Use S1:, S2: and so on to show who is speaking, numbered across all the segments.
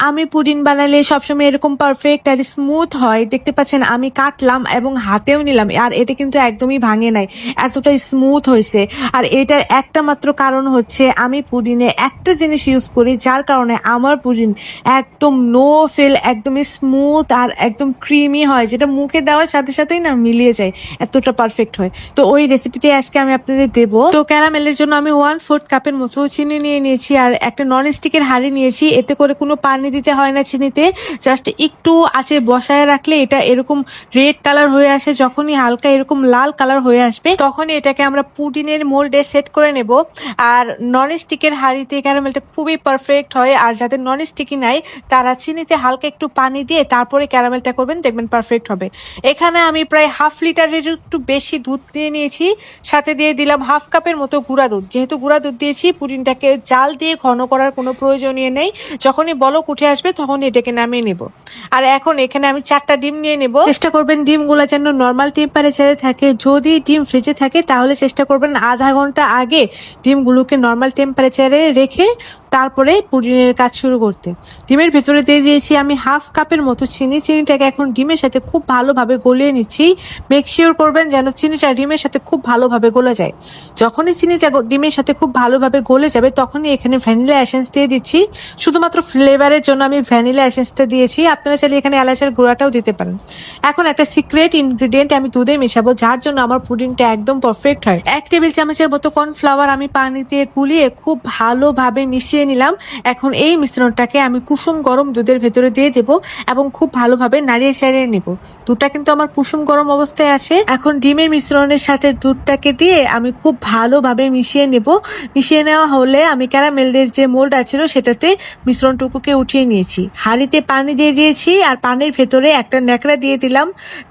S1: আমি পুডিং বানালে সবসময় এরকম পারফেক্ট আর স্মুথ হয়। দেখতে পাচ্ছেন আমি কাটলাম এবং হাতেও নিলাম, আর এটা কিন্তু একদমই ভাঙে নাই, এতটা স্মুথ হয়েছে। আর এটার একটা মাত্র কারণ হচ্ছে আমি পুডিংয়ে একটা জিনিস ইউজ করি, যার কারণে আমার পুডিং একদম নো ফেল, একদম স্মুথ আর একদম ক্রিমি হয়, যেটা মুখে দেওয়ার সাথে সাথেই না মিলিয়ে যায়, এতটা পারফেক্ট হয়। তো ওই রেসিপিটি আজকে আমি আপনাদের দেবো। তো ক্যারামেলের জন্য আমি 1/4 কাপের মতো চিনি নিয়ে নিয়েছি, আর একটা নন স্টিকের হাঁড়ি নিয়েছি। এতে করে কোনো পানি দিতে হয় না চিনিতে, জাস্ট একটু আঁচে বসায় রাখলে এটা এরকম রেড কালার হয়ে আসে। যখনই হালকা এরকম লাল কালার হয়ে আসবে তখনই এটাকে আমরা পুডিনের মোল্ডে সেট করে নেব। আর নন স্টিকের হাঁড়িতে ক্যারামেলটা খুবই পারফেক্ট হয়। আর যাদের নন স্টিকি নাই তারা চিনিতে হালকা একটু পানি দিয়ে তারপরে ক্যারামেলটা করবেন, দেখবেন পারফেক্ট হবে। এখানে আমি প্রায় 1/2 লিটারের একটু বেশি দুধ দিয়ে নিয়েছি, সাথে দিয়ে দিলাম 1/2 কাপের মতো গুঁড়া দুধ। যেহেতু গুঁড়া দুধ দিয়েছি, পুডিংটাকে জাল দিয়ে ঘন করার কোনো প্রয়োজনীয় নেই। যখনই বলক উঠে আসবে তখনই এটাকে নামিয়ে নেব। আর এখন এখানে আমি 4টা ডিম নিয়ে নেব। চেষ্টা করবেন ডিমগুলো যেন নর্মাল টেম্পারেচারে থাকে। যদি ডিম ফ্রিজে থাকে তাহলে চেষ্টা করবেন আধা ঘন্টা আগে ডিমগুলোকে নর্মাল টেম্পারেচারে রেখে তারপরে পুডিংয়ের কাজ শুরু করতে। ডিমের ভেতরে দিয়ে দিয়েছি আমি 1/2 কাপের মতো চিনি। চিনিটাকে এখন ডিমের সাথে খুব ভালোভাবে গলিয়ে নিচ্ছি। মেক শিওর করবেন যেন চিনিটা ডিমের সাথে খুব ভালোভাবে গলে যায়। যখনই চিনিটা ডিমের সাথে খুব ভালোভাবে গলে যাবে তখনই এখানে ভ্যানিলা এসেন্স দিয়ে দিচ্ছি। শুধুমাত্র ফ্লেভারের জন্য আমি ভ্যানিলা এসেন্সটা দিয়েছি, আপনারা চাইলে এখানে এলাচের গুঁড়াটাও দিতে পারেন। এখন একটা সিক্রেট ইনগ্রিডিয়েন্ট আমি দুধে মেশাবো, যার জন্য আমার পুডিংটা একদম পারফেক্ট হয়। 1 টেবিল চামচের মতো কর্নফ্লাওয়ার আমি পানি দিয়ে গুলিয়ে খুব ভালোভাবে মিশিয়ে নিলাম। এখন এই মিশ্রণটাকে আমি কুসুম গরম দুধের ভেতরে দিয়ে দেব এবং খুব ভালোভাবে নাড়িয়ে চাড়িয়ে নিব। দুধটা কিন্তু আমার কুসুম গরম অবস্থায় আছে। এখন ডিমের মিশ্রণের সাথে দুধটাকে দিয়ে আমি খুব ভালোভাবে মিশিয়ে নেব। মিশিয়ে নেওয়া হলে আমি ক্যারামেলের যে মোল্ড আছে সেটাতে মিশ্রণটুকুকে উঠিয়ে নিয়েছি। হাঁড়িতে পানি দিয়ে দিয়েছি আর পানির ভেতরে একটা ন্যাকড়া দিয়ে দিলাম।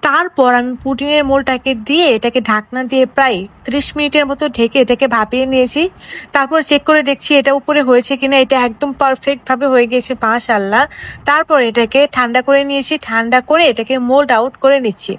S1: তারপর আমি পুডিংয়ের মোল্ডটাকে দিয়ে এটাকে ঢাকনা দিয়ে প্রায় 30 মিনিটের মতো ঢেকে এটাকে ভাপিয়ে নিয়েছি। তারপর চেক করে দেখছি এটা উপরে হয়েছে কিনা। এটা একদম পারফেক্ট ভাবে হয়ে গেছে, মাশাআল্লাহ। তারপর এটাকে ঠান্ডা করে নিয়েছি। ঠান্ডা করে এটাকে মোল্ড আউট করে নিচ্ছি।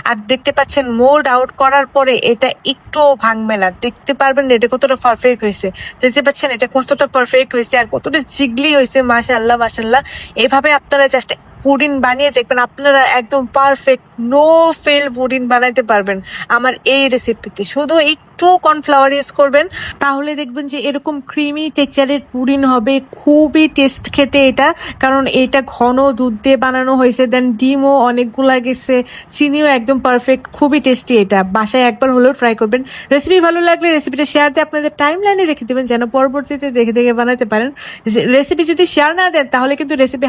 S1: আর দেখতে পাচ্ছেন মোল্ড আউট করার পরে এটা একটুও ভাঙবে না। দেখতে পারবেন এটা কতটা পারফেক্ট হয়েছে। দেখতে পাচ্ছেন এটা কতটা পারফেক্ট হয়েছে আর কতটা জিগলি হয়েছে, মাশাআল্লাহ মাশাআল্লাহ। এভাবে আপনারা জাস্ট পুডিং বানিয়ে দেখবেন, আপনারা একদম পারফেক্ট নো ফেল পুডিং বানাইতে পারবেন আমার এই রেসিপিতে। শুধু একটু কর্নফ্লাওয়ার ইউজ করবেন, তাহলে দেখবেন যে এরকম ক্রিমি টেক্সচারের পুডিং হবে। খুবই টেস্ট খেতে এটা, কারণ এটা ঘন দুধ দিয়ে বানানো হয়েছে, দেন ডিমও অনেকগুলা গেছে, চিনিও একদম পারফেক্ট, খুবই টেস্টি। এটা বাসায় একবার হলেও ট্রাই করবেন। রেসিপি ভালো লাগলে রেসিপিটা শেয়ার দিয়ে আপনাদের টাইম লাইনে রেখে দেবেন, যেন পরবর্তীতে দেখে দেখে বানাতে পারেন। রেসিপি যদি শেয়ার না দেন তাহলে কিন্তু রেসিপি